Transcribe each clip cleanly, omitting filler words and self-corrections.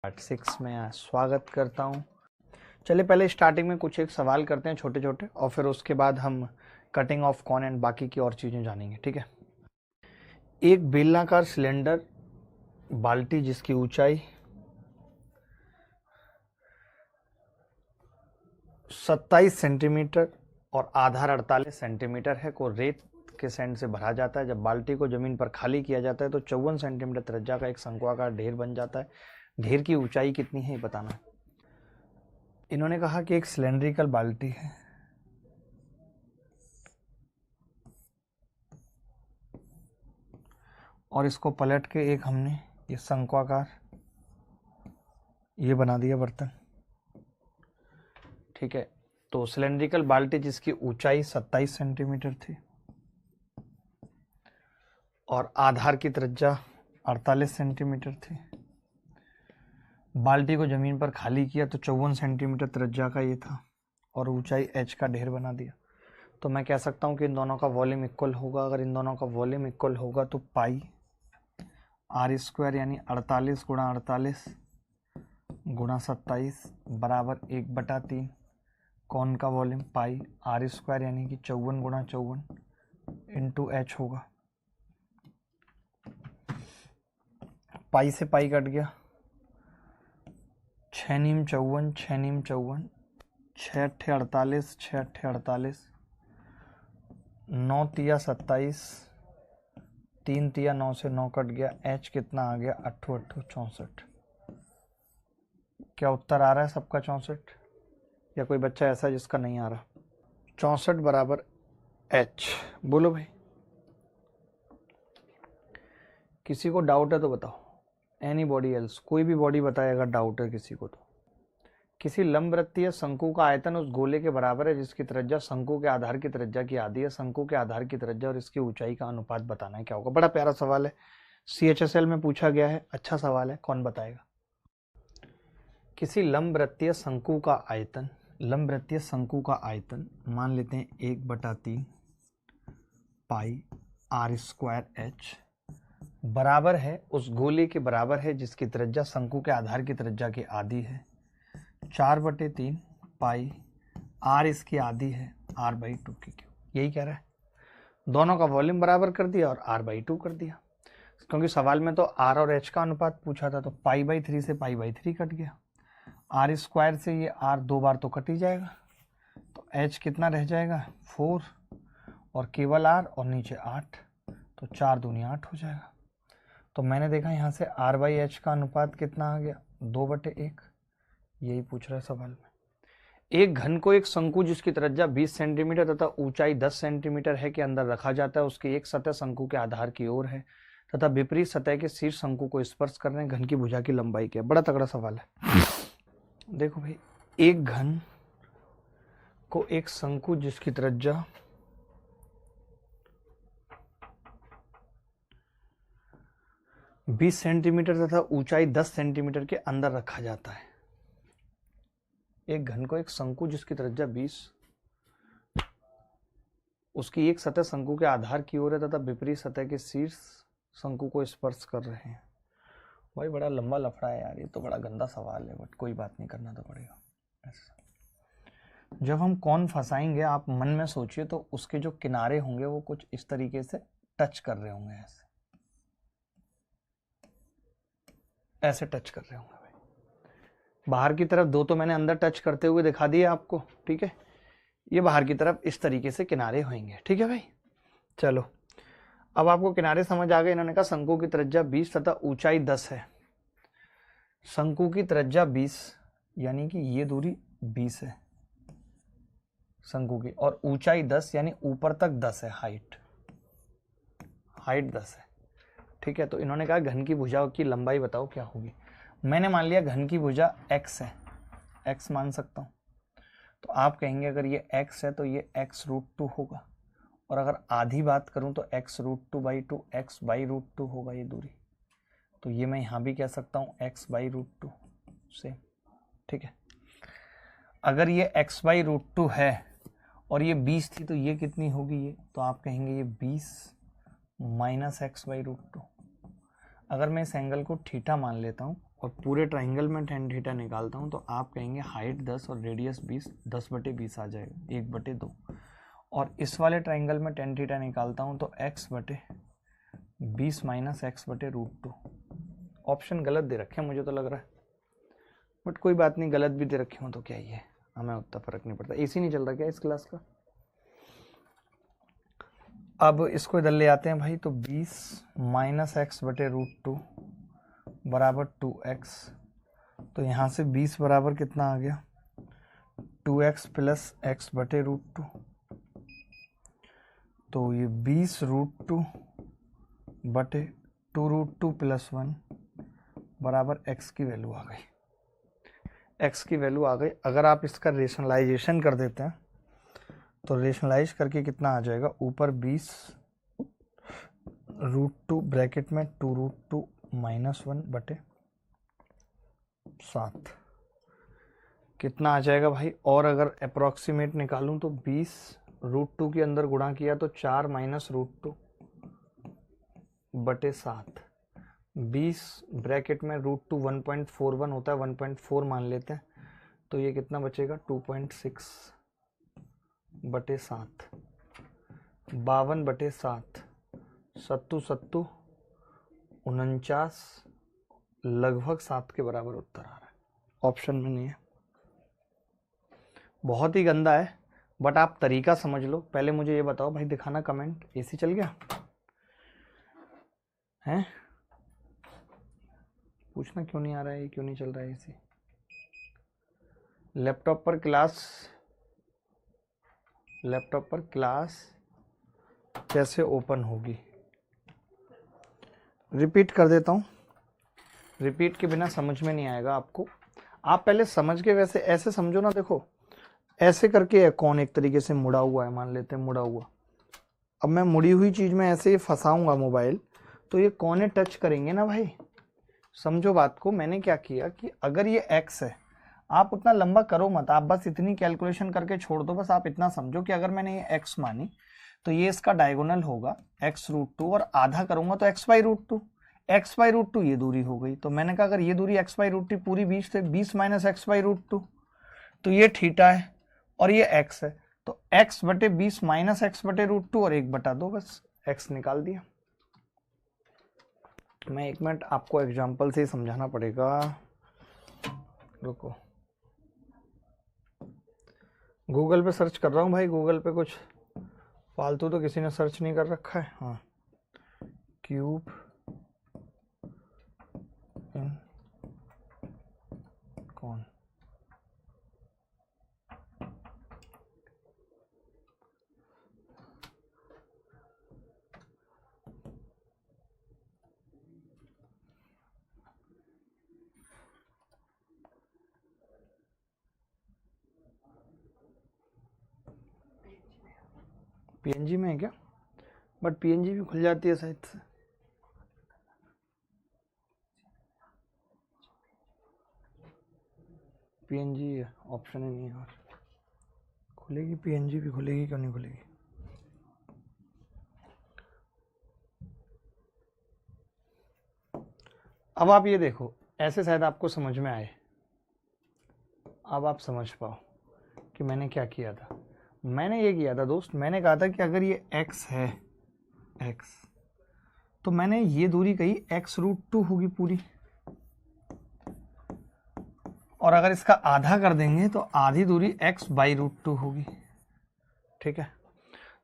Part 6 में स्वागत करता हूं। चलिए पहले स्टार्टिंग में कुछ एक सवाल करते हैं छोटे छोटे, और फिर उसके बाद हम कटिंग ऑफ कॉर्न एंड बाकी की और चीज़ें जानेंगे। ठीक है। एक बेलनाकार सिलेंडर बाल्टी जिसकी ऊंचाई 27 सेंटीमीटर और आधार 48 सेंटीमीटर है को रेत के सैंड से भरा जाता है। जब बाल्टी को जमीन पर खाली किया जाता है तो 54 सेंटीमीटर त्रिज्या का एक शंक्वाकार ढेर बन जाता है। ढेर की ऊंचाई कितनी है बताना। इन्होंने कहा कि एक सिलेंड्रिकल बाल्टी है और इसको पलट के एक हमने ये शंक्वाकार ये बना दिया बर्तन। ठीक है। तो सिलेंड्रिकल बाल्टी जिसकी ऊंचाई 27 सेंटीमीटर थी और आधार की त्रिज्या 48 सेंटीमीटर थी। बाल्टी को जमीन पर खाली किया तो 54 सेंटीमीटर त्रिज्या का ये था और ऊंचाई h का ढेर बना दिया। तो मैं कह सकता हूं कि इन दोनों का वॉल्यूम इक्वल होगा। अगर इन दोनों का वॉल्यूम इक्वल होगा तो पाई आर स्क्वायर यानी 48 गुणा 48 गुणा 27 बराबर 1/3 कौन का वॉल्यूम पाई आर स्क्वायर यानी कि 54 गुणा 54 इंटू एच होगा। पाई से पाई कट गया, 6 नीम 54 6 नीम 54 6 अट्ठे 48 6 अट्ठे 48 9 तिया 27 3 तिया 9 से 9 कट गया। एच कितना आ गया 8 8 64। क्या उत्तर आ रहा है सबका 64 या कोई बच्चा ऐसा जिसका नहीं आ रहा? 64 बराबर एच। बोलो भाई, किसी को डाउट है तो बताओ। एनी बॉडी एल्स, कोई भी बॉडी बताए अगर डाउट है किसी को तो। किसी लंबवृत्तीय शंकु का आयतन उस गोले के बराबर है जिसकी त्रिज्या शंकु के आधार की त्रिज्या की आधी है। शंकु के आधार की त्रिज्या और इसकी ऊंचाई का अनुपात बताना है। क्या होगा? बड़ा प्यारा सवाल है, CHSL में पूछा गया है। अच्छा सवाल है, कौन बताएगा? किसी लंबवृत्तीय शंकु का आयतन, लंबवृत्तीय शंकु का आयतन मान लेते हैं 1/3 पाई आर स्क्वायर एच बराबर है उस गोले के बराबर है जिसकी त्रिज्या शंकु के आधार की त्रिज्या की आधी है। 4/3 पाई आर इसकी आधी है r/2 की क्यू। यही कह रहा है। दोनों का वॉल्यूम बराबर कर दिया और r/2 कर दिया, क्योंकि सवाल में तो r और h का अनुपात पूछा था। तो पाई/3 से पाई/3 कट गया। आर स्क्वायर से ये r 2 बार तो कट ही जाएगा, तो h कितना रह जाएगा 4 और केवल r और नीचे 8, तो 4 दूनी 8 हो जाएगा। तो मैंने देखा यहाँ से r/h का अनुपात कितना आ गया 2/1। यही पूछ रहा है सवाल में। एक घन को एक शंकु जिसकी त्रिज्या 20 सेंटीमीटर तथा ऊंचाई 10 सेंटीमीटर है के अंदर रखा जाता है। उसकी एक सतह शंकु के आधार की ओर है तथा विपरीत सतह के शीर्ष शंकु को स्पर्श कर रहे हैं। घन की भुजा की लंबाई क्या है? बड़ा तगड़ा सवाल है। देखो भाई, एक घन को एक शंकु जिसकी त्रिज्या 20 सेंटीमीटर तथा ऊंचाई 10 सेंटीमीटर के अंदर रखा जाता है। एक घन को एक शंकु जिसकी त्रिज्या 20, उसकी एक सतह शंकु के आधार की ओर है तथा विपरीत सतह के शीर्ष शंकु को स्पर्श कर रहे हैं। भाई बड़ा लंबा लफड़ा है यार, ये तो बड़ा गंदा सवाल है, बट कोई बात नहीं, करना तो पड़ेगा। जब हम कौन फंसाएंगे आप मन में सोचिए, तो उसके जो किनारे होंगे वो कुछ इस तरीके से टच कर रहे होंगे, ऐसे टच कर रहे होंगे। बाहर की तरफ दो तो मैंने अंदर टच करते हुए दिखा दिए आपको। ठीक है, ये बाहर की तरफ इस तरीके से किनारे होंगे। ठीक है भाई, चलो अब आपको किनारे समझ आ गए। इन्होंने कहा शंकु की त्रिज्या 20 तथा ऊंचाई 10 है। शंकु की त्रिज्या 20 यानी कि ये दूरी 20 है शंकु की, और ऊंचाई 10 यानी ऊपर तक 10 है, हाइट 10 है। ठीक है, तो इन्होंने कहा घन की भुजा की लंबाई बताओ क्या होगी। मैंने मान लिया घन की भुजा x है, x मान सकता हूं। तो आप कहेंगे अगर ये x है तो ये x√2 होगा, और अगर आधी बात करूं तो x√2/2 x/√2 होगा ये दूरी। तो ये मैं यहां भी कह सकता हूं x/√2 से। ठीक है, अगर ये x/√2 है और ये 20 थी तो ये कितनी होगी ये, तो आप कहेंगे ये 20 - x/√2। अगर मैं इस एंगल को थीटा मान लेता हूँ और पूरे ट्राइंगल में tan थीटा निकालता हूँ तो आप कहेंगे हाइट 10 और रेडियस 20, 10/20 आ जाएगा, 1/2। और इस वाले ट्राइंगल में tan थीटा निकालता हूँ तो x/20 - x/√2। ऑप्शन गलत दे रखे हैं मुझे तो लग रहा है, बट कोई बात नहीं, गलत भी दे रखे हो तो क्या ही है, हमें उतना फर्क नहीं पड़ता। एसी नहीं चल रहा क्या इस क्लास का? अब इसको इधर ले आते हैं भाई, तो 20 - x/√2 बराबर 2x। तो यहाँ से 20 बराबर कितना आ गया, 2x + x/√2। तो ये 20√2 बटे 2√2 + 1 बराबर x की वैल्यू आ गई। x की वैल्यू आ गई। अगर आप इसका रेशनलाइजेशन कर देते हैं तो रेशनलाइज करके कितना आ जाएगा, ऊपर 20√2 ब्रैकेट में 2√2 - 1/7 कितना आ जाएगा भाई। और अगर अप्रॉक्सीमेट निकालूं तो 20√2 के अंदर गुणा किया तो 4 - √2/7। 20 ब्रैकेट में √2 1.41 होता है, 1.4 मान लेते हैं, तो ये कितना बचेगा 2.6/7। 52/7, 7 49, लगभग 7 के बराबर उत्तर आ रहा है। ऑप्शन में नहीं है, बहुत ही गंदा है, बट आप तरीका समझ लो। पहले मुझे ये बताओ भाई, दिखाना कमेंट, एसी चल गया है? पूछना क्यों नहीं आ रहा है, क्यों नहीं चल रहा है एसी? लैपटॉप पर क्लास कैसे ओपन होगी? रिपीट कर देता हूँ, रिपीट के बिना समझ में नहीं आएगा आपको। आप पहले समझ के वैसे ऐसे समझो ना, देखो ऐसे करके है कौन, एक तरीके से मुड़ा हुआ है, मान लेते हैं मुड़ा हुआ। अब मैं मुड़ी हुई चीज में ऐसे ही फंसाऊंगा मोबाइल, तो ये कोने टच करेंगे ना भाई। समझो बात को। मैंने क्या किया कि अगर ये x है, आप उतना लंबा करो मत, आप बस इतनी कैलकुलेशन करके छोड़ दो। बस आप इतना समझो कि अगर मैंने ये x मानी तो ये इसका डायगोनल होगा x√2, और आधा करूंगा तो x/√2। x/√2 ये दूरी हो गई। तो मैंने कहा अगर ये दूरी x/√2 पूरी 20 से 20 - x/√2, तो ये थीटा है और ये x है। तो x/20 - x/√2 और 1/2, बस x निकाल दिया। मैं 1 मिनट आपको एग्जांपल से समझाना पड़ेगा, रुको। गूगल पे सर्च कर रहा हूँ भाई, गूगल पे कुछ फालतू तो किसी ने सर्च नहीं कर रखा है। हाँ, क्यूब इन कौन, पीएनजी में है क्या? बट पीएनजी भी खुल जाती है शायद से। पीएनजी ऑप्शन ही नहीं है, और खुलेगी पीएनजी भी, खुलेगी क्यों नहीं खुलेगी? अब आप ये देखो, ऐसे शायद आपको समझ में आए। अब आप समझ पाओ कि मैंने क्या किया था। मैंने ये किया था दोस्त, मैंने कहा था कि अगर ये x है, x, तो मैंने ये दूरी कही x√2 होगी पूरी, और अगर इसका आधा कर देंगे तो आधी दूरी x/√2 होगी। ठीक है,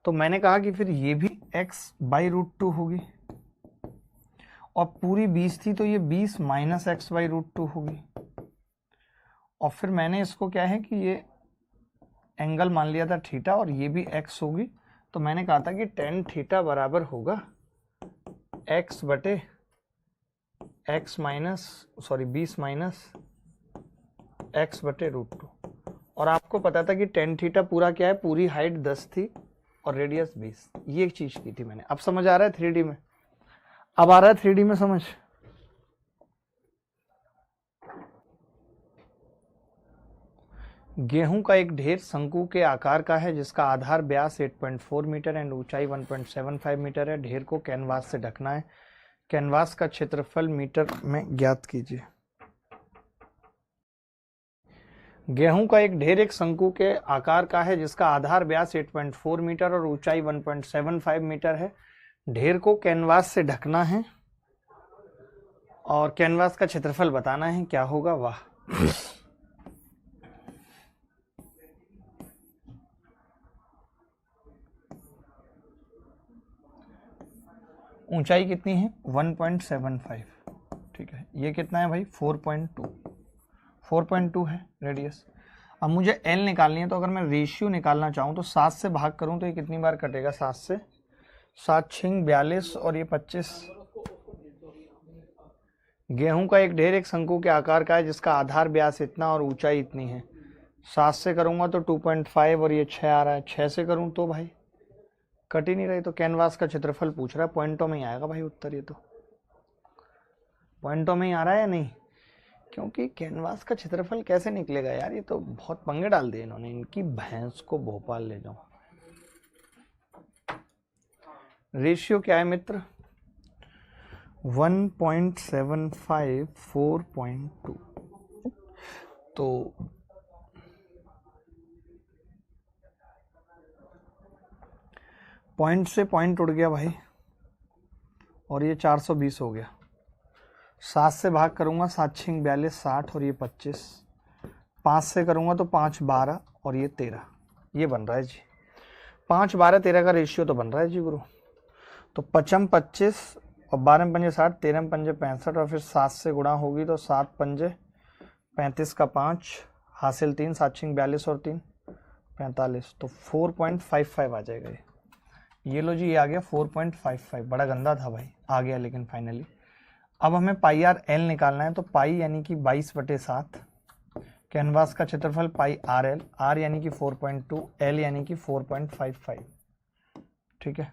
तो मैंने कहा कि फिर ये भी x/√2 होगी, और पूरी 20 थी तो ये 20 - x/√2 होगी। और फिर मैंने इसको क्या है कि ये एंगल मान लिया था थीटा, और ये भी x होगी। तो मैंने कहा था कि tan थीटा बराबर होगा x बटे x माइनस 20 - x/√2। और आपको पता था कि tan थीटा पूरा क्या है, पूरी हाइट 10 थी और रेडियस 20। ये एक चीज की थी मैंने। अब समझ आ रहा है 3D में? अब आ रहा है 3D में समझ? गेहूं का एक ढेर शंकु के आकार का है, जिसका आधार व्यास 8.4 मीटर एंड ऊंचाई 1.75 मीटर है। ढेर को कैनवास से ढकना है। कैनवास का क्षेत्रफल मीटर में ज्ञात कीजिए। गेहूं का एक ढेर एक शंकु के आकार का है जिसका आधार व्यास 8.4 मीटर और ऊंचाई 1.75 मीटर है। ढेर को कैनवास से ढकना है और कैनवास का क्षेत्रफल बताना है, क्या होगा? वाह, ऊंचाई कितनी है? 1.75। ठीक है, ये कितना है भाई? 4.2 है रेडियस। अब मुझे एल निकालनी है, तो अगर मैं रेशियो निकालना चाहूँ तो 7 से भाग करूँ तो ये कितनी बार कटेगा? 7 से 7 छिंग 42 और ये 25। गेहूं का एक ढेर एक शंकु के आकार का है जिसका आधार व्यास इतना और ऊंचाई इतनी है। 7 से करूंगा तो 2.5 और ये 6 आ रहा है। 6 से करूं तो भाई कट ही नहीं रही। तो कैनवास का क्षेत्रफल पूछ रहा है, पॉइंटों में ही आएगा भाई उत्तर। ये तो पॉइंटों में ही आ रहा है या नहीं? क्योंकि कैनवास का क्षेत्रफल कैसे निकलेगा यार? ये तो बहुत पंगे डाल दिए इन्होंने। इनकी भैंस को भोपाल ले जाओ। रेशियो क्या है मित्र? 1.75 4.2। तो पॉइंट से पॉइंट उड़ गया भाई और ये 420 हो गया। 7 से भाग करूंगा 7 छिंग 42 60 और ये 25। 5 से करूंगा तो 5 12 और ये 13। ये बन रहा है जी 5 12 13 का रेशियो तो बन रहा है जी गुरु। तो 55 25 और 12 पंजे 60, 13 पंजे 65 और फिर 7 से गुणा होगी तो 7 पंजे 35 का 5 हासिल 3, 7 छिंग 42 और 3 45। तो 4.55 आ जाएगा ये लो जी, ये आ गया 4.55। बड़ा गंदा था भाई, आ गया लेकिन फाइनली। अब हमें पाई आर एल निकालना है। तो पाई यानी कि 22/7, कैनवास का क्षेत्रफल पाई आर एल, आर यानी कि 4.2, एल यानी कि 4.55। ठीक है,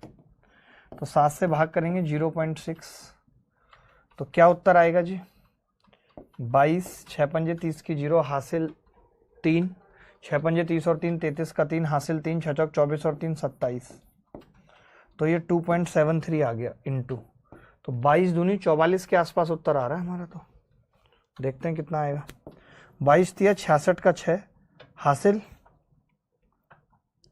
तो 7 से भाग करेंगे 0.6, तो क्या उत्तर आएगा जी? 22, 6 पंजे 30 की 0 हासिल 3, 6 पंजे 30 और 3 33 का 3 हासिल 3, 6 चौक 24 और 3 27। तो ये 2.73 आ गया इनटू। तो 22 दूनी 44 के आसपास उत्तर आ रहा है हमारा। तो देखते हैं कितना आएगा। 22 तिया 66 का 6 हासिल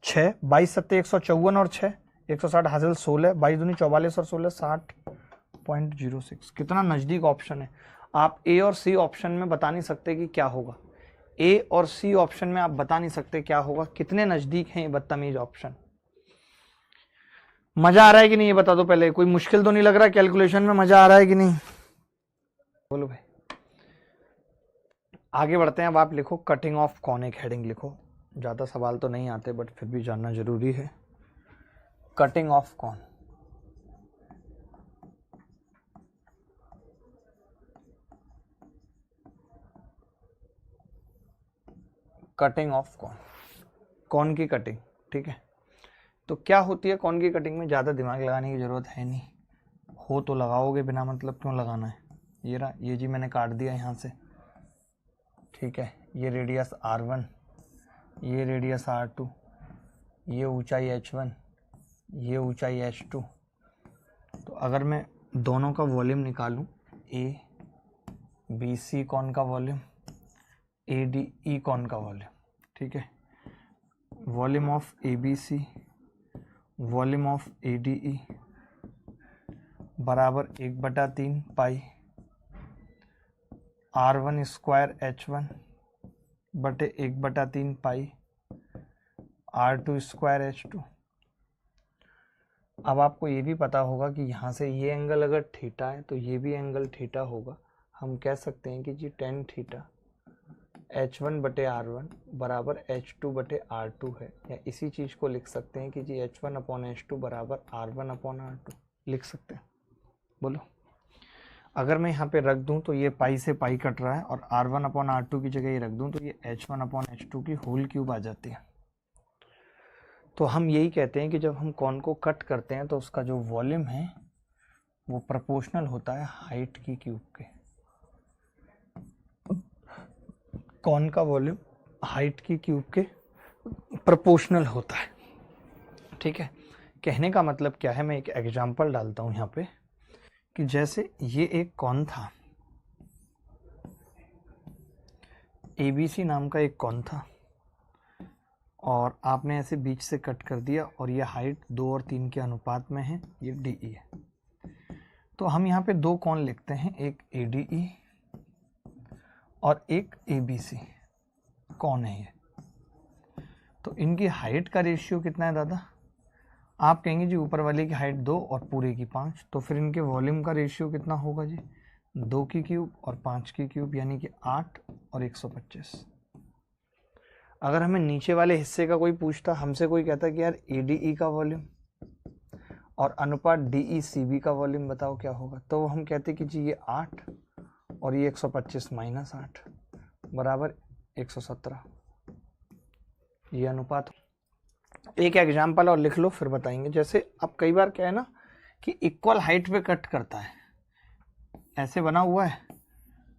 6, 22 सत्ते 154 और 6 160 हासिल 16, 22 दूनी 44 और 16 60.06। कितना नजदीक ऑप्शन है। आप ए और सी ऑप्शन में बता नहीं सकते कि क्या होगा। ए और सी ऑप्शन में आप बता नहीं सकते क्या होगा। कितने नजदीक हैं ये बदतमीज ऑप्शन। मजा आ रहा है कि नहीं ये बता दो पहले। कोई मुश्किल तो नहीं लग रहा कैलकुलेशन में? मजा आ रहा है कि नहीं? बोलो भाई। आगे बढ़ते हैं। अब आप लिखो कटिंग ऑफ कॉन, एक हेडिंग लिखो। ज़्यादा सवाल तो नहीं आते बट फिर भी जानना जरूरी है। Cutting of cone. Cutting of cone, cone की कटिंग। ठीक है, तो क्या होती है कॉन की कटिंग में? ज़्यादा दिमाग लगाने की ज़रूरत है नहीं, हो तो लगाओगे, बिना मतलब क्यों लगाना है। ये रहा, ये जी मैंने काट दिया यहाँ से। ठीक है, ये रेडियस R1, ये रेडियस R2, ये ऊंचाई H1, ये ऊंचाई H2। तो अगर मैं दोनों का वॉल्यूम निकालूं, ABC कॉन का वॉल्यूम, ADE कॉन का वॉल्यूम। ठीक है, volume of ABC volume of ADE बराबर 1/3 पाई R1 स्क्वायर H1 बटे 1/3 पाई R2 स्क्वायर H2। अब आपको ये भी पता होगा कि यहाँ से ये एंगल अगर थीटा है तो ये भी एंगल थीटा होगा। हम कह सकते हैं कि जी tan थीटा H1 बटे R1 बराबर H2 बटे R2 है। या इसी चीज़ को लिख सकते हैं कि जी H1 अपॉन H2 बराबर R1 अपॉन R2 लिख सकते हैं। बोलो, अगर मैं यहाँ पे रख दूँ तो ये पाई से पाई कट रहा है और R1 अपॉन R2 की जगह ये रख दूँ तो ये H1 अपॉन H2 की होल क्यूब आ जाती है। तो हम यही कहते हैं कि जब हम कॉन को कट करते हैं तो उसका जो वॉल्यूम है वो प्रोपोर्शनल होता है हाइट की क्यूब के। कॉन का वॉल्यूम हाइट की क्यूब के प्रोपोर्शनल होता है। ठीक है, कहने का मतलब क्या है, मैं एक एग्जांपल डालता हूँ यहाँ पे कि जैसे ये एक कॉन था, ABC नाम का एक कौन था और आपने ऐसे बीच से कट कर दिया और ये हाइट 2 और 3 के अनुपात में है, ये DE है। तो हम यहाँ पे दो कौन लिखते हैं, एक ADE और एक ABC कौन है ये। तो इनकी हाइट का रेशियो कितना है दादा? आप कहेंगे जी ऊपर वाले की हाइट 2 और पूरे की 5, तो फिर इनके वॉल्यूम का रेशियो कितना होगा जी? 2 की क्यूब और 5 की क्यूब, यानी कि 8 और 125। अगर हमें नीचे वाले हिस्से का कोई पूछता, हमसे कोई कहता कि यार ADE का वॉल्यूम और अनुपात DECB का वॉल्यूम बताओ क्या होगा, तो हम कहते कि जी ये 8 और ये 125 माइनस 8 बराबर 117, ये अनुपात। एक एग्जाम्पल और लिख लो फिर बताएंगे। जैसे अब कई बार क्या है ना कि इक्वल हाइट पे कट करता है, ऐसे बना हुआ है,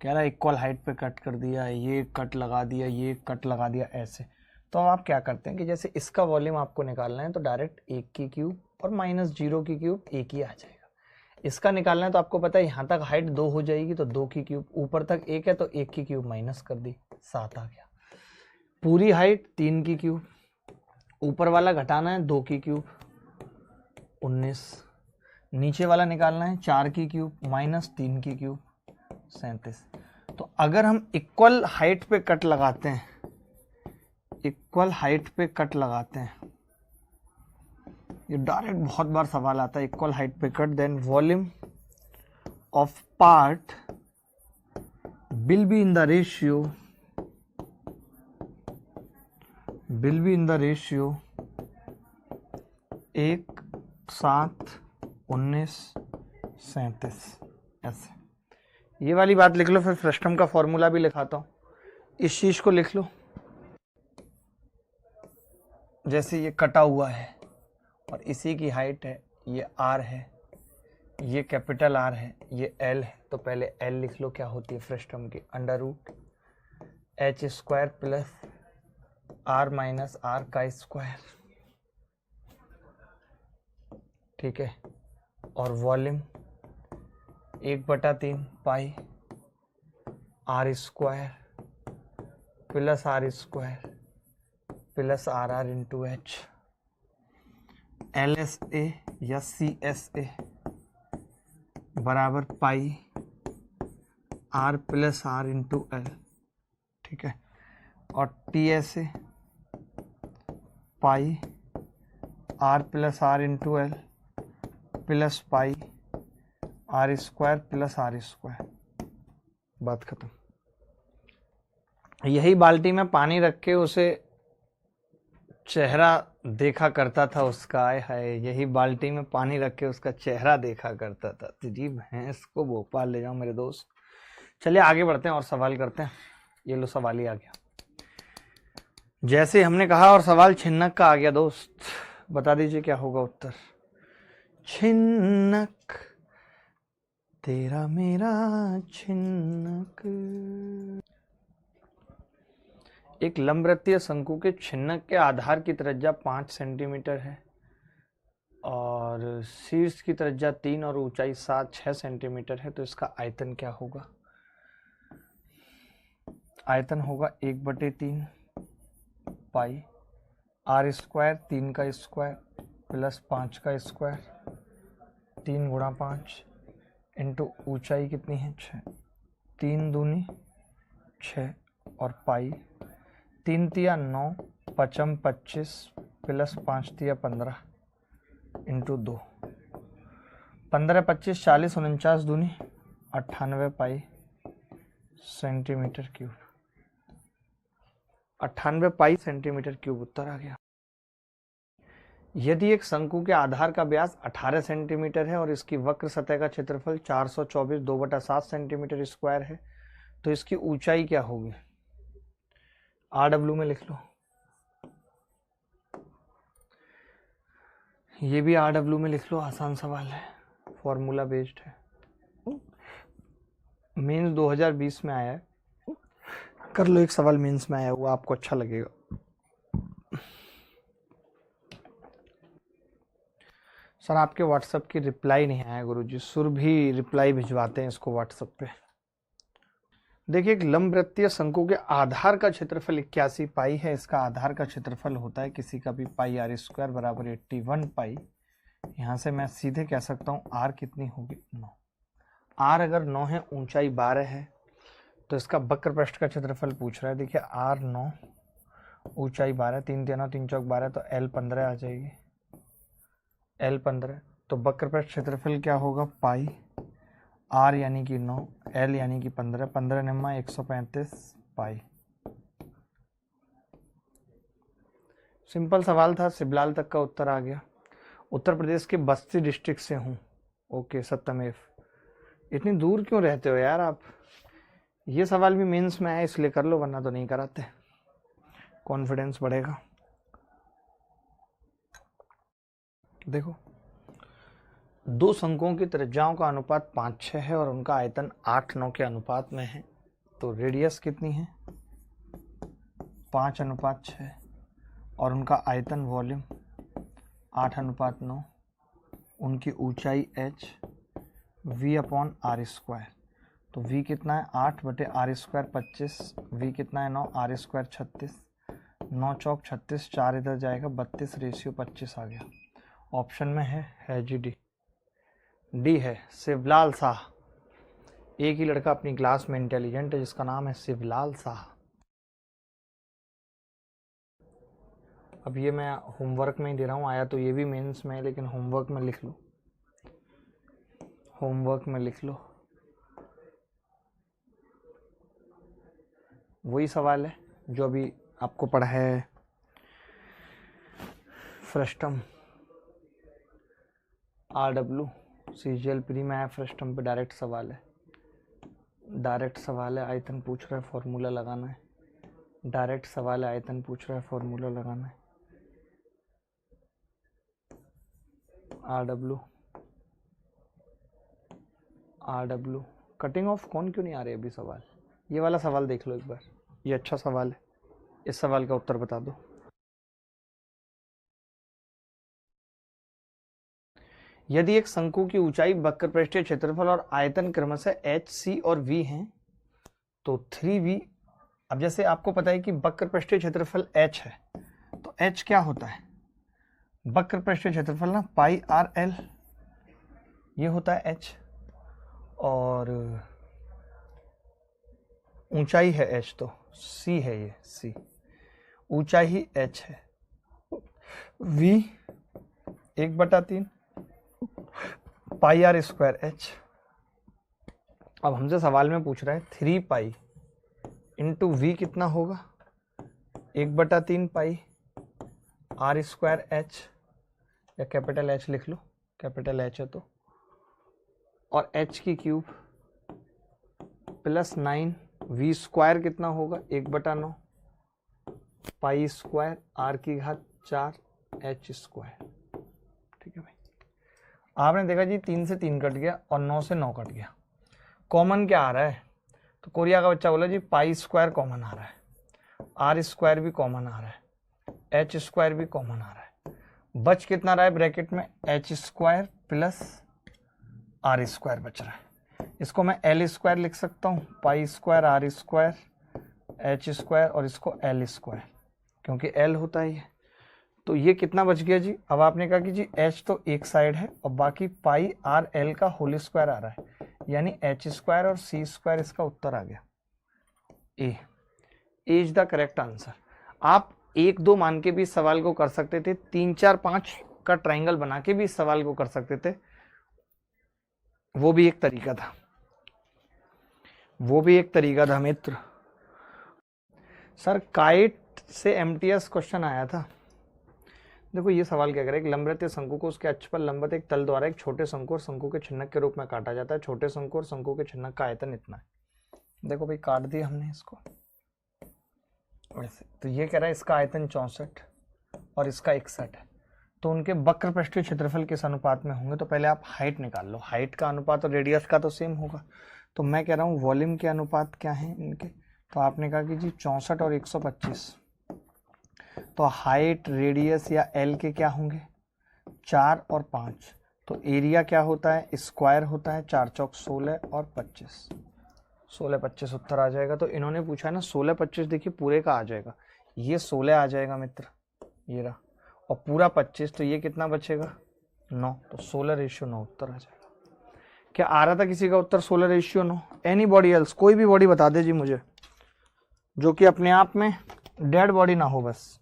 कह रहा है इक्वल हाइट पे कट कर दिया, ये कट लगा दिया, ये कट लगा दिया, ऐसे। तो आप क्या करते हैं कि जैसे इसका वॉल्यूम आपको निकालना है तो डायरेक्ट 1 की क्यूब और माइनस 0 की क्यूब 1 ही आ जाएगा। इसका निकालना है तो आपको पता है यहाँ तक हाइट 2 हो जाएगी, तो 2 की क्यूब, ऊपर तक 1 है तो 1 की क्यूब माइनस कर दी, 7 आ गया। पूरी हाइट 3 की क्यूब, ऊपर वाला घटाना है 2 की क्यूब 19, नीचे वाला निकालना है 4 की क्यूब माइनस 3 की क्यूब 37। तो अगर हम इक्वल हाइट पे कट लगाते हैं, इक्वल हाइट पे कट लगाते हैं, ये डायरेक्ट बहुत बार सवाल आता है, इक्वल हाइट पे cut, then volume of part will be in the ratio 1, 7, 19, 37 ऐसे। ये वाली बात लिख लो, फिर फ्रस्टम का फॉर्मूला भी लिखाता हूँ। इस चीज को लिख लो, जैसे ये कटा हुआ है और इसी की हाइट है, ये R है, ये कैपिटल R है, ये L है, तो पहले L लिख लो, क्या होती है फ्रस्टम की, √H² plus R minus R का स्क्वायर, ठीक है। और वॉल्यूम 1/3 पाई R² plus R² plus RR into H, LSA या CSA बराबर पाई R plus R into L, ठीक है। और TSA पाई R plus R into L plus pi R² plus R², बात खत्म। यही बाल्टी में पानी रख के उसे चेहरा देखा करता था उसका, है यही बाल्टी में पानी रख के उसका चेहरा देखा करता था, जी भैंस को भोपाल ले जाओ मेरे दोस्त। चलिए आगे बढ़ते हैं और सवाल करते हैं। ये लो सवाल ही आ गया, जैसे हमने कहा, और सवाल छिन्नक का आ गया दोस्त। बता दीजिए क्या होगा उत्तर। छिन्नक तेरा मेरा छिन्नक। एक लंबवृत्तीय शंकु के छिन्नक के आधार की त्रिज्या 5 सेंटीमीटर है और शीर्ष की त्रिज्या 3 और ऊंचाई 6 सेंटीमीटर है, तो इसका आयतन क्या होगा? आयतन होगा 1/3 पाई R², 3 का स्क्वायर प्लस 5 का स्क्वायर, 3 गुणा 5 इंटू ऊंचाई कितनी है 6, 3 दूनी 6 और पाई 3 तिया 9, 5 25 प्लस 5 तिया 15 इंटू 2, 15 25 40 49 दूनी 98 pi centimetre cube, 98 pi centimetre cube उत्तर आ गया। यदि एक शंकु के आधार का व्यास 18 सेंटीमीटर है और इसकी वक्र सतह का क्षेत्रफल 424 2/7 सेंटीमीटर स्क्वायर है, तो इसकी ऊंचाई क्या होगी? RW में लिख लो, ये भी RW में लिख लो, आसान सवाल है, फॉर्मूला बेस्ड है, मेंस 2020 में आया है, कर लो। एक सवाल मेंस में आया हुआ, आपको अच्छा लगेगा। सर आपके व्हाट्सएप की रिप्लाई नहीं आया गुरुजी, सुर भी रिप्लाई भिजवाते हैं इसको व्हाट्सएप पे। देखिए एक लंबवृत्तीय शंकु के आधार का क्षेत्रफल 81 पाई है। इसका आधार का क्षेत्रफल होता है किसी का भी पाई आर स्क्वायर बराबर 81 पाई। यहाँ से मैं सीधे कह सकता हूँ आर कितनी होगी 9। आर अगर 9 है, ऊंचाई 12 है, तो इसका वक्र पृष्ठ का क्षेत्रफल पूछ रहा है। देखिए आर 9, ऊंचाई 12, 3 3 3 चौक 12, तो एल 15 आ जाएगी। एल 15, तो वक्र पृष्ठ क्षेत्रफल क्या होगा पाई आर यानी कि 9, एल यानी कि 15, 15 निम्मा 135 पाई। सिंपल सवाल था, सिबलाल तक का उत्तर आ गया। उत्तर प्रदेश के बस्ती डिस्ट्रिक्ट से हूँ। ओके सत्यमेव। इतनी दूर क्यों रहते हो यार आप? ये सवाल भी मेंस में आया इसलिए कर लो, वरना तो नहीं कराते। कॉन्फिडेंस बढ़ेगा। देखो दो शंकुओं की त्रिज्याओं का अनुपात 5-6 है और उनका आयतन 8-9 के अनुपात में है। तो रेडियस कितनी है 5:6 और उनका आयतन वॉल्यूम 8:9। उनकी ऊंचाई h v/r²। तो v कितना है 8/r² 25, v कितना है 9, r² 36, 9 चौक 36, 4 इधर जाएगा 32:25 आ गया। ऑप्शन में है जी डी है शिवलाल शाह। एक ही लड़का अपनी क्लास में इंटेलिजेंट है जिसका नाम है शिवलाल शाह। अब ये मैं होमवर्क में ही दे रहा हूँ, आया तो ये भी मेंस में है, लेकिन होमवर्क में लिख लो, होमवर्क में लिख लो। वही सवाल है जो अभी आपको पढ़ा है फ्रस्टम RW CGL प्री में है। फ्रस्टम पे डायरेक्ट सवाल है, डायरेक्ट सवाल है। आयतन पूछ रहा है, फॉर्मूला लगाना है। डायरेक्ट सवाल है, आयतन पूछ रहा है, फॉर्मूला लगाना है। RW कटिंग ऑफ कौन क्यों नहीं आ रही अभी सवाल? ये वाला सवाल देख लो एक बार, ये अच्छा सवाल है। इस सवाल का उत्तर बता दो। यदि एक शंकु की ऊंचाई, वक्र पृष्ठीय क्षेत्रफल और आयतन क्रमशः h, c और v हैं, तो 3v। अब जैसे आपको पता है कि वक्र पृष्ठीय क्षेत्रफल h है, तो h क्या होता है वक्र पृष्ठीय क्षेत्रफल ना पाई आर एल, ये होता है h। और ऊंचाई है h, तो c है, ये c ऊंचाई ही h है। v 1/3 pi r square h। अब हमसे सवाल में पूछ रहा है 3 पाई इंटू वी कितना होगा 1/3 पाई आर स्क्वायर h, या कैपिटल H लिख लो, कैपिटल H है तो, और h की क्यूब प्लस 9 वी स्क्वायर कितना होगा 1/9 पाई स्क्वायर r की घात 4 h स्क्वायर। ठीक है भाई, आपने देखा जी 3 से 3 कट गया और 9 से 9 कट गया। कॉमन क्या आ रहा है? तो कोरिया का बच्चा बोला जी पाई स्क्वायर कॉमन आ रहा है, आर स्क्वायर भी कॉमन आ रहा है, एच स्क्वायर भी कॉमन आ रहा है। बच कितना रहा है ब्रैकेट में h square plus r square बच रहा है। इसको मैं एल स्क्वायर लिख सकता हूँ, pi square r square h square, और इसको एल स्क्वायर क्योंकि एल होता है ये। तो ये कितना बच गया जी? अब आपने कहा कि जी एच तो एक साइड है और बाकी पाई आर एल का होल स्क्वायर आ रहा है, यानी एच स्क्वायर और सी स्क्वायर। इसका उत्तर आ गया ए इज द करेक्ट आंसर। आप 1-2 मान के भी इस सवाल को कर सकते थे, 3 4 5 का ट्राइंगल बना के भी इस सवाल को कर सकते थे, वो भी एक तरीका था, वो भी एक तरीका था मित्र। सर काइट से एमटीएस क्वेश्चन आया था। देखो ये सवाल क्या करे, एक लंबवृत्तीय शंकु को उसके अक्ष पर लंबवत एक तल द्वारा एक छोटे शंकु और शंकु के छिन्नक के रूप में काटा जाता है। छोटे शंकु और शंकु के छिन्नक का आयतन इतना है। देखो भाई काट दिया हमने इसको वैसे, तो ये कह रहा है इसका आयतन 64 और इसका 61 है, तो उनके वक्र पृष्ठीय क्षेत्रफल किस अनुपात में होंगे? तो पहले आप हाइट निकाल लो, हाइट का अनुपात और रेडियस का तो सेम होगा। तो मैं कह रहा हूँ वॉल्यूम के अनुपात क्या है इनके, तो आपने कहा कि जी 64 और 125, तो हाइट रेडियस या एल के क्या होंगे 4 और 5, तो एरिया क्या होता है स्क्वायर होता है, 4 चौक 16 और 25। 16 25 उत्तर आ जाएगा। तो इन्होंने पूछा है ना 16 25, देखिए पूरे का आ जाएगा, ये 16 आ जाएगा मित्र, ये रहा, और पूरा 25, तो ये कितना बचेगा 9, तो 16:9 उत्तर आ जाएगा। क्या आ रहा था किसी का उत्तर 16:9? एनी बॉडी एल्स, कोई भी बॉडी बता दे जी मुझे, जो कि अपने आप में डेड बॉडी ना हो, बस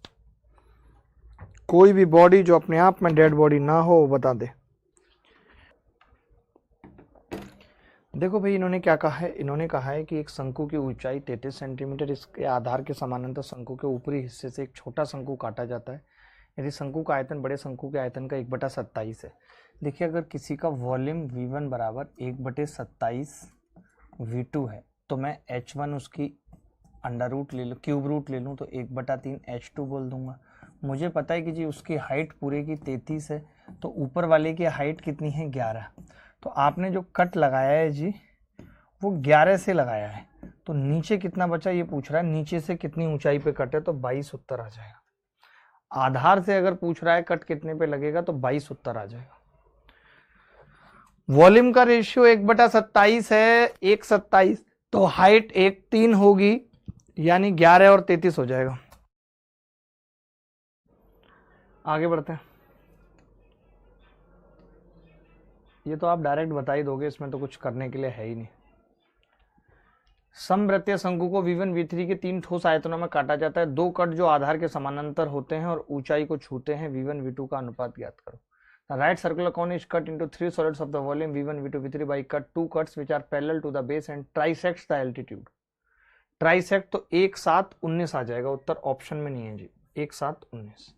कोई भी बॉडी जो अपने आप में डेड बॉडी ना हो वो बता दे। देखो भाई इन्होंने क्या कहा है, इन्होंने कहा है कि एक शंकु की ऊंचाई 33 सेंटीमीटर, इसके आधार के समानांतर शंकु के ऊपरी हिस्से से एक छोटा शंकु काटा जाता है यदि शंकु का आयतन बड़े शंकु के आयतन का 1/27 है। देखिए अगर किसी का वॉल्यूम V1 बराबर 1/27 V2 है, तो मैं H1 उसकी अंडर रूट ले लूँ, क्यूब रूट ले लूँ, तो 1/3 H2 बोल दूंगा। मुझे पता है कि जी उसकी हाइट पूरे की 33 है, तो ऊपर वाले की हाइट कितनी है 11, तो आपने जो कट लगाया है जी वो 11 से लगाया है, तो नीचे कितना बचा ये पूछ रहा है, नीचे से कितनी ऊंचाई पे कट है, तो 22 उत्तर आ जाएगा। आधार से अगर पूछ रहा है कट कितने पे लगेगा, तो 22 उत्तर आ जाएगा। वॉल्यूम का रेशियो 1/27 है, 1/27, तो हाइट 1/3 होगी, यानी 11 और 33 हो जाएगा। आगे बढ़ते हैं, ये तो आप डायरेक्ट बता ही दोगे, इसमें तो कुछ करने के लिए है ही नहीं। समवृत्तीय शंकु को V1 V3 के 3 ठोस आयतनों में काटा जाता है। 2 कट जो आधार के समानांतर होते हैं और ऊंचाई को छूते हैं, V1 V2 का अनुपात ज्ञात करो। The right circular cone is cut into 3 solids of the volume V1 V2 V3 by cut 2 cuts which are parallel to the base and trisects the altitude। Trisect तो 1 7 19 आ जाएगा उत्तर, ऑप्शन में नहीं है जी, 1 7 19,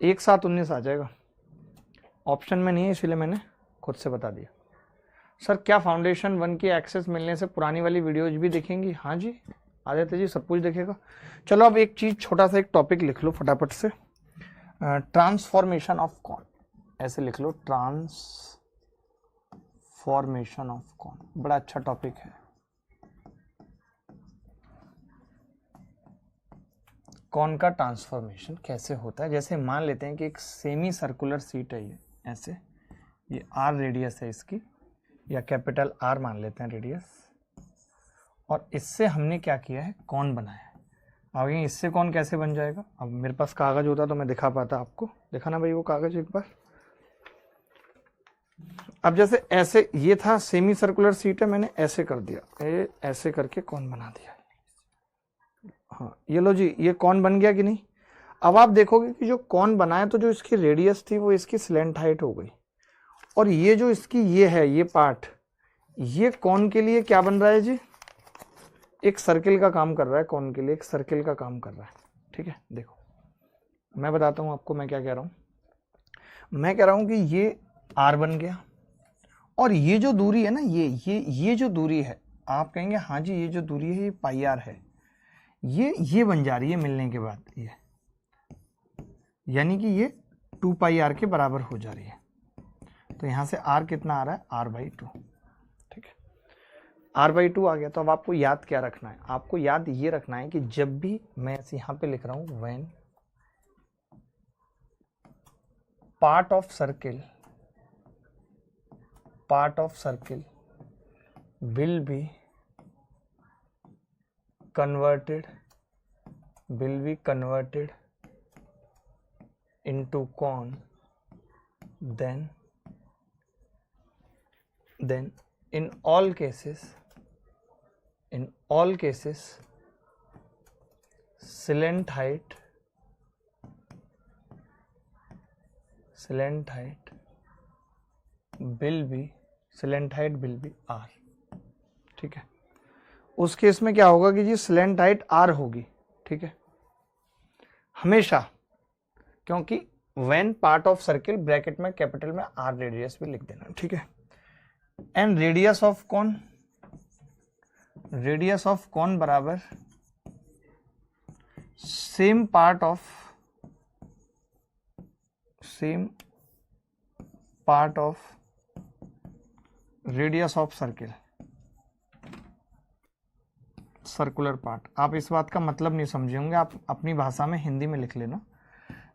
1 7 19 आ जाएगा, ऑप्शन में नहीं है, इसलिए मैंने खुद से बता दिया। सर क्या फाउंडेशन 1 की एक्सेस मिलने से पुरानी वाली वीडियोज भी देखेंगी? हाँ जी आदित्य जी, सब कुछ देखेगा। चलो अब एक चीज, छोटा सा एक टॉपिक लिख लो फटाफट से, ट्रांसफॉर्मेशन ऑफ कॉन, ऐसे लिख लो, ट्रांसफॉर्मेशन ऑफ कॉन, बड़ा अच्छा टॉपिक है। कॉन का ट्रांसफॉर्मेशन कैसे होता है, जैसे मान लेते हैं कि एक सेमी सर्कुलर सीट है, ये ऐसे, ये R रेडियस है इसकी, या कैपिटल R मान लेते हैं रेडियस, और इससे हमने क्या किया है, कॉन बनाया है। आगे इससे कॉन कैसे बन जाएगा, अब मेरे पास कागज होता तो मैं दिखा पाता आपको, दिखाना भाई वो कागज एक बार। अब जैसे ऐसे ये था सेमी सर्कुलर सीट है, मैंने ऐसे कर दिया, ऐसे करके कॉन बना दिया, हाँ ये लो जी, ये कॉन बन गया कि नहीं। अब आप देखोगे कि जो कॉन बनाया तो जो इसकी रेडियस थी वो इसकी स्लेंट हाइट हो गई, और ये जो इसकी ये है, ये पार्ट, ये कॉन के लिए क्या बन रहा है जी, एक सर्किल का काम कर रहा है, कॉन के लिए एक सर्किल का काम कर रहा है। ठीक है, देखो मैं बताता हूं आपको मैं क्या कह रहा हूं, मैं कह रहा हूं कि ये R बन गया, और ये जो दूरी है ना, ये जो दूरी है, आप कहेंगे हाँ जी ये जो दूरी है ये पाई R है, ये बन जा रही है मिलने के बाद, ये यानी कि ये 2 पाई R के बराबर हो जा रही है। तो यहां से R कितना आ रहा है, R/2, ठीक है, R/2 आ गया। तो अब आपको याद क्या रखना है, आपको याद ये रखना है कि जब भी मैं ऐसे यहां पे लिख रहा हूं, when part of circle will be converted into cone, then in all cases slant height will be R। ठीक है, उस केस में क्या होगा कि जी स्लेंट हाइट R होगी, ठीक है, हमेशा, क्योंकि when part of circle, bracket में कैपिटल में R रेडियस भी लिख देना, ठीक है। एंड रेडियस ऑफ कॉन बराबर same part of radius of circular part. आप इस बात का मतलब नहीं समझे होंगे, आप अपनी भाषा में हिंदी में लिख लेना।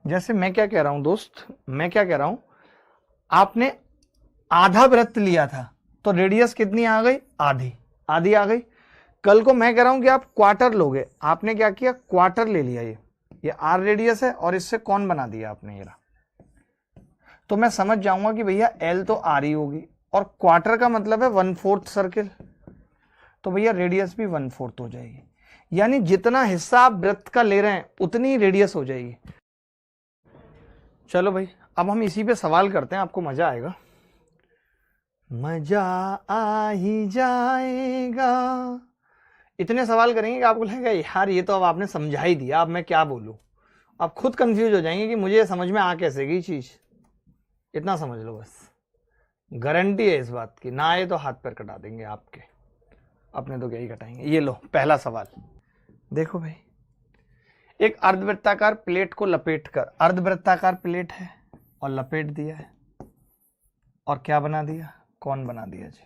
जैसे मैं क्या कह रहा हूं दोस्त, मैं क्या कह रहा हूं, आपने आधा वृत्त लिया था तो रेडियस कितनी आ गई, आधी, आधी आ गई। कल को मैं कह रहा हूं कि आप क्वार्टर लोगे, आपने क्या किया, क्वार्टर ले लिया, ये आर रेडियस है और इससे कौन बना दिया आपने, ये रहा। तो मैं समझ जाऊंगा कि भैया एल तो आर ही होगी और क्वार्टर का मतलब है 1/4 सर्किल, तो भैया रेडियस भी 1/4 हो जाएगी। यानी जितना हिस्सा आप वृत्त का ले रहे हैं उतनी रेडियस हो जाएगी। चलो भाई अब हम इसी पे सवाल करते हैं, आपको मजा आएगा, मजा आ ही जाएगा। इतने सवाल करेंगे कि आपको लगेगा यार ये तो अब आपने समझा ही दिया, अब मैं क्या बोलूं। आप खुद कंफ्यूज हो जाएंगे कि मुझे समझ में आ कैसे गई चीज। इतना समझ लो बस, गारंटी है इस बात की, ना आए तो हाथ पैर कटा देंगे आपके, अपने तो क्या ही कटाएंगे। ये लो पहला सवाल देखो भाई, एक अर्धवृत्ताकार प्लेट को लपेटकर, अर्धवृत्ताकार प्लेट है और लपेट दिया है और क्या बना दिया, कौन बना दिया जी।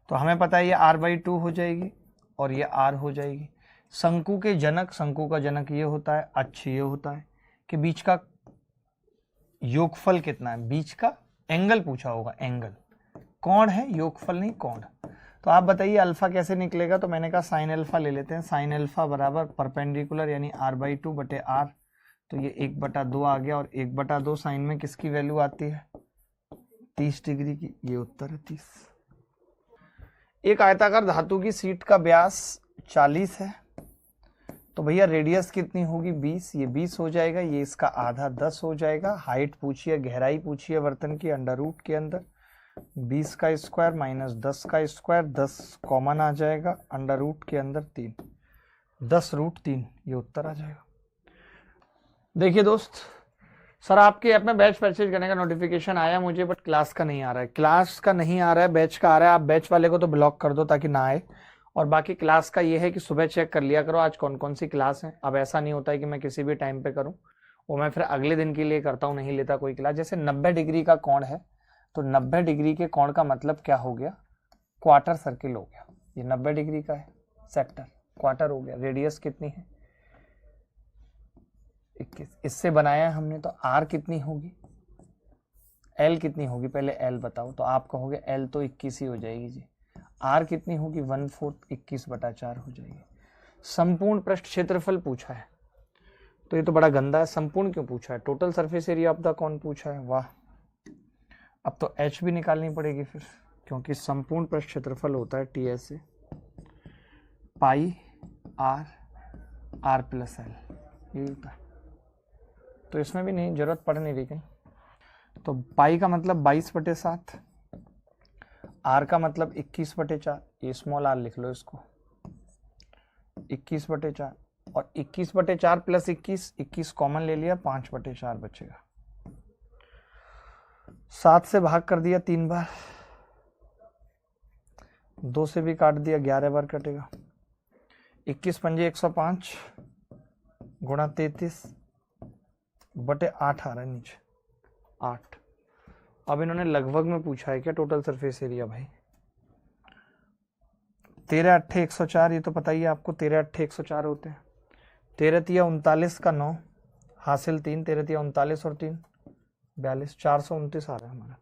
तो हमें पता है ये r/2 हो जाएगी और ये r हो जाएगी। शंकु के जनक, शंकु का जनक ये होता है, अक्ष ये होता है, कि बीच का योगफल कितना है, बीच का एंगल पूछा होगा, एंगल, कोण है, योगफल नहीं कोण। तो आप बताइए अल्फा कैसे निकलेगा, तो मैंने कहा साइन अल्फा ले लेते हैं, साइन अल्फा बराबर परपेंडिकुलर यानी r/2 बटे r, तो ये 1/2 आ गया और 1/2 साइन में किसकी वैल्यू आती है, 30 डिग्री की, ये उत्तर है 30। एक आयताकार धातु की सीट का व्यास 40 है, तो भैया रेडियस कितनी होगी 20, ये 20 हो जाएगा, ये इसका आधा 10 हो जाएगा। हाइट पूछी है, गहराई पूछी है वर्तन की, अंडर रूट के अंदर 20 का स्क्वायर माइनस 10 का स्क्वायर, 10 कॉमन आ जाएगा, अंडर रूट के अंदर 3, 10√3, ये उत्तर आ जाएगा। देखिए दोस्त, सर आपके ऐप में बैच परचेज करने का नोटिफिकेशन आया मुझे, बट क्लास का नहीं आ रहा है, क्लास का नहीं आ रहा है, बैच का आ रहा है। आप बैच वाले को तो ब्लॉक कर दो ताकि ना आए, और बाकी क्लास का ये है कि सुबह चेक कर लिया करो आज कौन कौन सी क्लास है। अब ऐसा नहीं होता है कि मैं किसी भी टाइम पे करूं, वो मैं फिर अगले दिन के लिए करता हूं, नहीं लेता कोई क्लास। जैसे 90 डिग्री का कोण है, तो 90 डिग्री के कोण का मतलब क्या हो गया, क्वार्टर सर्किल हो गया। ये 90 डिग्री का है सेक्टर, क्वार्टर हो गया। रेडियस कितनी है 21, इससे बनाया हमने, तो आर कितनी होगी, एल कितनी होगी, पहले एल बताओ। तो आप कहोगे एल तो 21 ही हो जाएगी जी। आर कितनी होगी 1/4, 21/4 हो जाएगी। संपूर्ण पृष्ठ क्षेत्रफल पूछा है, तो ये तो बड़ा गंदा है, संपूर्ण क्यों पूछा है, total surface area of the कौन पूछा है, वाह। अब तो एच भी निकालनी पड़ेगी फिर, क्योंकि संपूर्ण पृष्ठ क्षेत्रफल होता है TS से पाई r प्लस एल, ये होता है। तो इसमें भी नहीं जरूरत पड़ नहीं रही कहीं, तो पाई का मतलब 22/7, आर का मतलब 21/4, ये स्मॉल आर लिख लो इसको, 21/4, और 21/4 प्लस 21 कॉमन ले लिया, 5/4 बचेगा। 7 से भाग कर दिया 3 बार, 2 से भी काट दिया, 11 बार कटेगा। 21 पंजे 105 गुणा 33/8 आ रहा है नीचे, 8। अब इन्होंने लगभग में पूछा है क्या टोटल सरफेस एरिया भाई, 13×8 104, ये तो पता ही है आपको, 13×8 104 होते हैं। 13×3 39 का 9 हासिल 3, 13×3 39 और 3 42, 429 आ रहा है हमारा।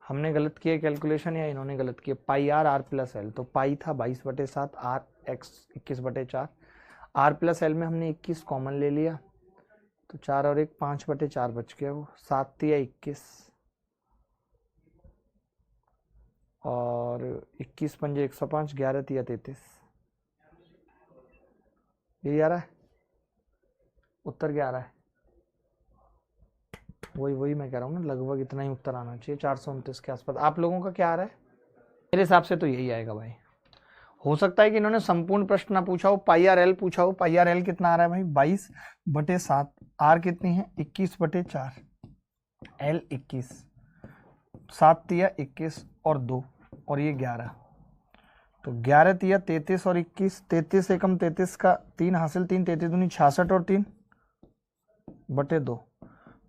हमने गलत किया कैलकुलेशन या इन्होंने गलत किया। पाई r प्लस एल, तो पाई था 22/7, r x 21/4, r plus L में हमने 21 कॉमन ले लिया, तो 4 और 1 5/4 बच गया, वो 7 या 21 और 21 पंजे 105, 11 या 33, यही आ रहा है उत्तर। क्या आ रहा है, वही मैं कह रहा हूँ ना, लगभग इतना ही उत्तर आना चाहिए, 429 के आसपास। आप लोगों का क्या आ रहा है, मेरे हिसाब से तो यही आएगा भाई। हो सकता है कि इन्होंने संपूर्ण प्रश्न ना पूछा हो, पाई आर एल पूछा हो। पाई आर एल कितना आ रहा है भाई 22/7, आर कितनी है 21/4, एल 21, 7 या 21 और 2 और ये 11, तो 11 या 33 और 21, 33 एकम 33 का 3 हासिल 3, 33 दूनी 66 और 3/2,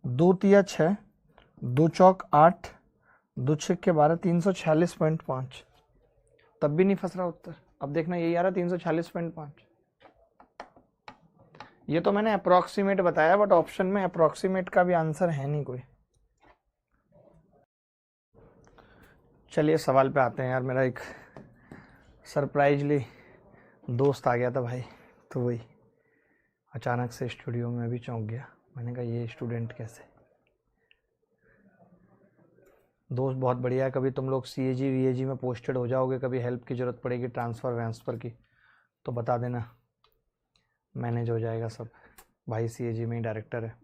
2 या 6, 2 चौक 8, 2 6 12, 346.5, तब भी नहीं फंस रहा उत्तर। अब देखना यही आ रहा 346.5। ये तो मैंने अप्रोक्सीमेट बताया, बट ऑप्शन में अप्रोक्सीमेट का भी आंसर है नहीं कोई। चलिए सवाल पे आते हैं यार। मेरा एक सरप्राइजली दोस्त आ गया था भाई, तो वही अचानक से स्टूडियो में भी चौंक गया। मैंने कहा ये स्टूडेंट कैसे। दोस्त बहुत बढ़िया है। कभी तुम लोग CAG VAG में पोस्टेड हो जाओगे, कभी हेल्प की ज़रूरत पड़ेगी ट्रांसफ़र व्रांसफ़र की, तो बता देना, मैनेज हो जाएगा सब। भाई CAG में ही डायरेक्टर है।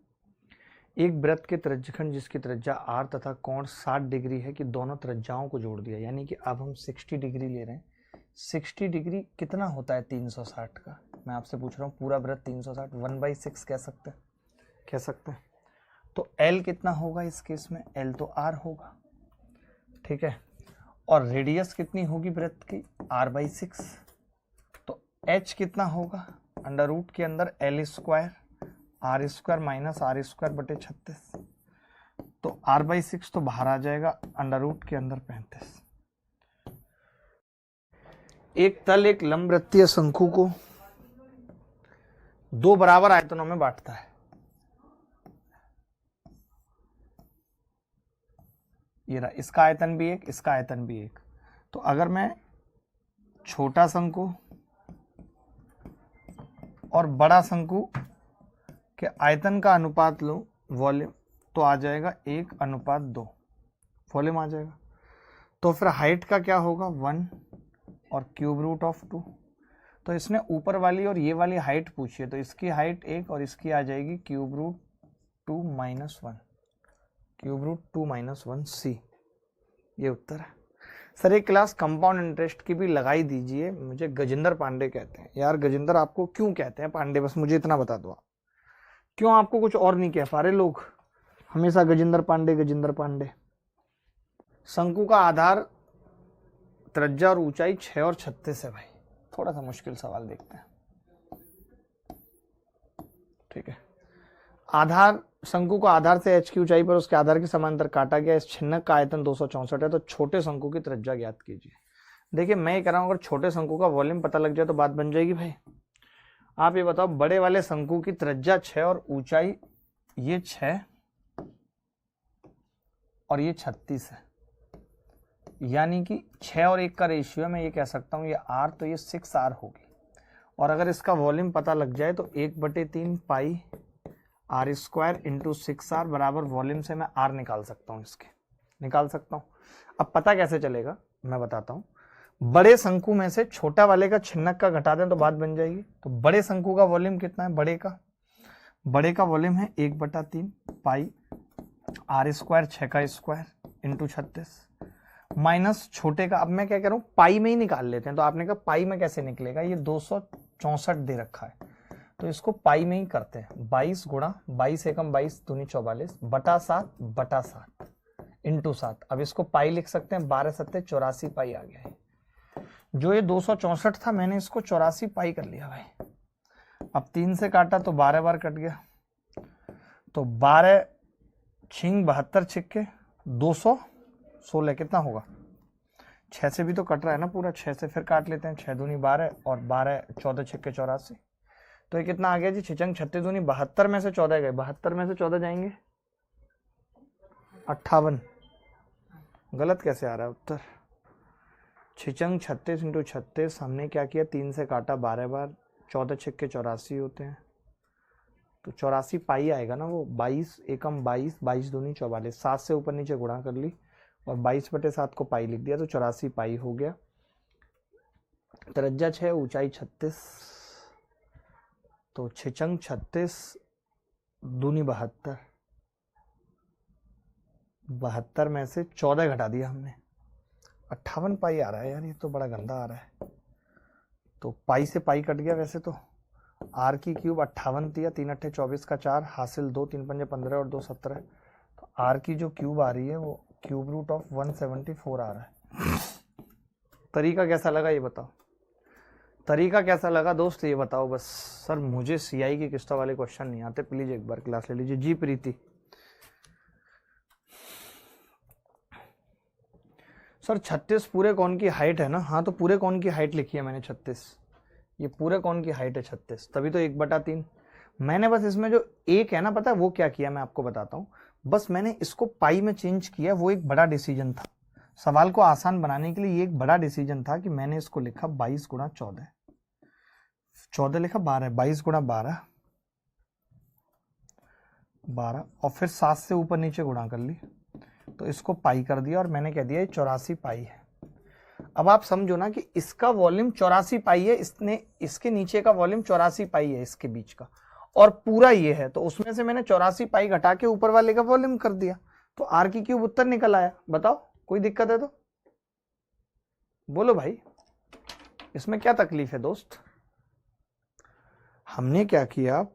एक वृत्त के त्रिज्यखंड जिसकी त्रिज्या r तथा कोण 60 डिग्री है कि दोनों त्रिज्याओं को जोड़ दिया, यानी कि अब हम 60 डिग्री ले रहे हैं। 60 डिग्री कितना होता है 360 का? मैं आपसे पूछ रहा हूँ, पूरा वृत्त 360 1/6 कह सकते हैं। तो L कितना होगा इस केस में? L तो r होगा, ठीक है। और रेडियस कितनी होगी वृत्त की? r/6। तो h कितना होगा? अंडर रूट के अंदर L square r² minus r² बटे 36। तो r/6 तो बाहर आ जाएगा, अंडर रूट के अंदर 35। एक तल एक लंबवृत्तीय शंकु को दो बराबर आयतनों में बांटता है। ये रहा, इसका आयतन भी एक, इसका आयतन भी एक। तो अगर मैं छोटा शंकु और बड़ा शंकु के आयतन का अनुपात लूं वॉल्यूम, तो आ जाएगा 1:2 वॉल्यूम आ जाएगा। तो फिर हाइट का क्या होगा? 1 और क्यूब रूट ऑफ 2। तो इसने ऊपर वाली और ये वाली हाइट पूछी है, तो इसकी हाइट 1 और इसकी आ जाएगी cube root 2 minus 1, cube root 2 minus 1 C। ये उत्तर है। सर एक क्लास कंपाउंड इंटरेस्ट की भी लगाई दीजिए। मुझे गजेंद्र पांडे कहते हैं। यार गजेंद्र आपको क्यों कहते हैं पांडे, बस मुझे इतना बता दो आप। क्यों आपको कुछ और नहीं कह पा रहे लोग? हमेशा गजेंद्र पांडे। शंकु का आधार, त्रिज्या और ऊंचाई 6 और 36 है भाई। थोड़ा सा मुश्किल सवाल देखते हैं, ठीक है। आधार, शंकु को आधार से h की ऊंचाई पर उसके आधार के समांतर काटा गया। इस छिन्नक का आयतन 264 है। तो छोटे शंकु की त्रिज्या ज्ञात कीजिए। देखिए मैं ये कह रहा हूं, अगर छोटे शंकु का वॉल्यूम पता लग जाए तो बात बन जाएगी भाई। आप ये बताओ, बड़े वाले शंकु की त्रिज्या 6 और ऊंचाई ये 6 और ये 36 है, यानी कि 6 और 1 का रेशियो मैं ये कह सकता हूँ ये r, तो ये 6r होगी। और अगर इसका वॉल्यूम पता लग जाए तो 1/3 पाई r² इंटू 6r बराबर वॉल्यूम से मैं r निकाल सकता हूँ, इसके निकाल सकता हूँ। अब पता कैसे चलेगा मैं बताता हूँ। बड़े शंकु में से छोटा वाले का छिन्नक का घटा दें तो बात बन जाएगी। तो बड़े शंकु का वॉल्यूम कितना है? बड़े का वॉल्यूम है 1/3 पाई r² 6 का स्क्वायर इंटू 36 माइनस छोटे का। अब मैं क्या कह रहा हूँ, पाई में ही निकाल लेते हैं। तो आपने कहा पाई में कैसे निकलेगा? ये 264 दे रखा है, तो इसको पाई में ही करते हैं। 22 गुणा 22 एकम 22 दूनी 44 बटा 7 इंटू 7। अब इसको पाई लिख सकते हैं, 12 सत्ते 84 पाई आ गया है। जो ये 264 था मैंने इसको 84 पाई कर लिया भाई। अब 3 से काटा तो 12 बार कट गया, तो 12 छिंग 72 छिक्के 216 कितना होगा? 6 से भी तो कट रहा है ना पूरा, 6 से फिर काट लेते हैं। 6 दूनी 12 और 12 14 छिक्के 84। तो ये कितना आ गया जी? 6 36 दूनी 72 में से 14 गए, 72 में से 14 जाएंगे 58। गलत कैसे आ रहा है उत्तर? 6 36 इंटू 36 हमने क्या किया, 3 से काटा 12 बार, 14 छिक्के 84 होते हैं, तो 84 पाई आएगा ना वो। 22 एकम 22 22 दूनी 44, 7 से ऊपर नीचे गुणा कर ली और 22/7 को पाई लिख दिया, तो 84 पाई हो गया। त्रिज्या 6 ऊंचाई 36, तो 6 36 दूनी 72, 72 में से 14 घटा दिया हमने, 58 पाई आ रहा है यार। ये तो बड़ा गंदा आ रहा है। तो पाई से पाई कट गया। वैसे तो r की क्यूब 58 दिया, 3 अट्ठे 24 का 4 हासिल 2, 3 पंजे 15 और 2 17। तो r की जो क्यूब आ रही है वो क्यूब रूट ऑफ 174 आ रहा है। तरीका कैसा लगा ये बताओ? तरीका कैसा लगा दोस्त ये बताओ बस। सर मुझे CI की किस्तों वाले क्वेश्चन नहीं आते, प्लीज एक बार क्लास ले लीजिए। जी प्रीति, सर 36 पूरे कोण की हाइट है ना? हाँ तो पूरे कोण की हाइट लिखी है मैंने 36, ये पूरे कोण की हाइट है 36, तभी तो 1/3। मैंने बस इसमें जो एक है ना, पता है वो क्या किया मैं आपको बताता हूँ। बस मैंने इसको पाई में चेंज किया, वो एक बड़ा डिसीजन था। सवाल को आसान बनाने के लिए ये एक बड़ा डिसीजन था कि मैंने इसको लिखा 22 गुणा 14, 14 लिखा 12, 22 गुणा 12, 12 और फिर 7 से ऊपर नीचे गुणा कर ली तो इसको पाई कर दिया और मैंने कह दिया 84 पाई है। अब आप समझो ना कि इसका वॉल्यूम 84 पाई है, इसके नीचे का वॉल्यूम 84 पाई है इसके बीच का, और पूरा ये है, तो उसमें से मैंने 84 पाई घटा के ऊपर वाले का वॉल्यूम कर दिया, तो आर की क्यूब उत्तर निकल आया। बताओ कोई दिक्कत है तो बोलो भाई, इसमें क्या तकलीफ है दोस्त। हमने क्या किया,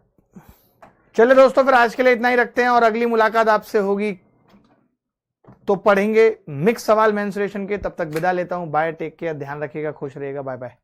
चलो दोस्तों फिर आज के लिए इतना ही रखते हैं और अगली मुलाकात आपसे होगी तो पढ़ेंगे मिक्स सवाल मेंसुरेशन के। तब तक विदा लेता हूं, बाय, टेक केयर, ध्यान रखिएगा, खुश रहिएगा, बाय बाय।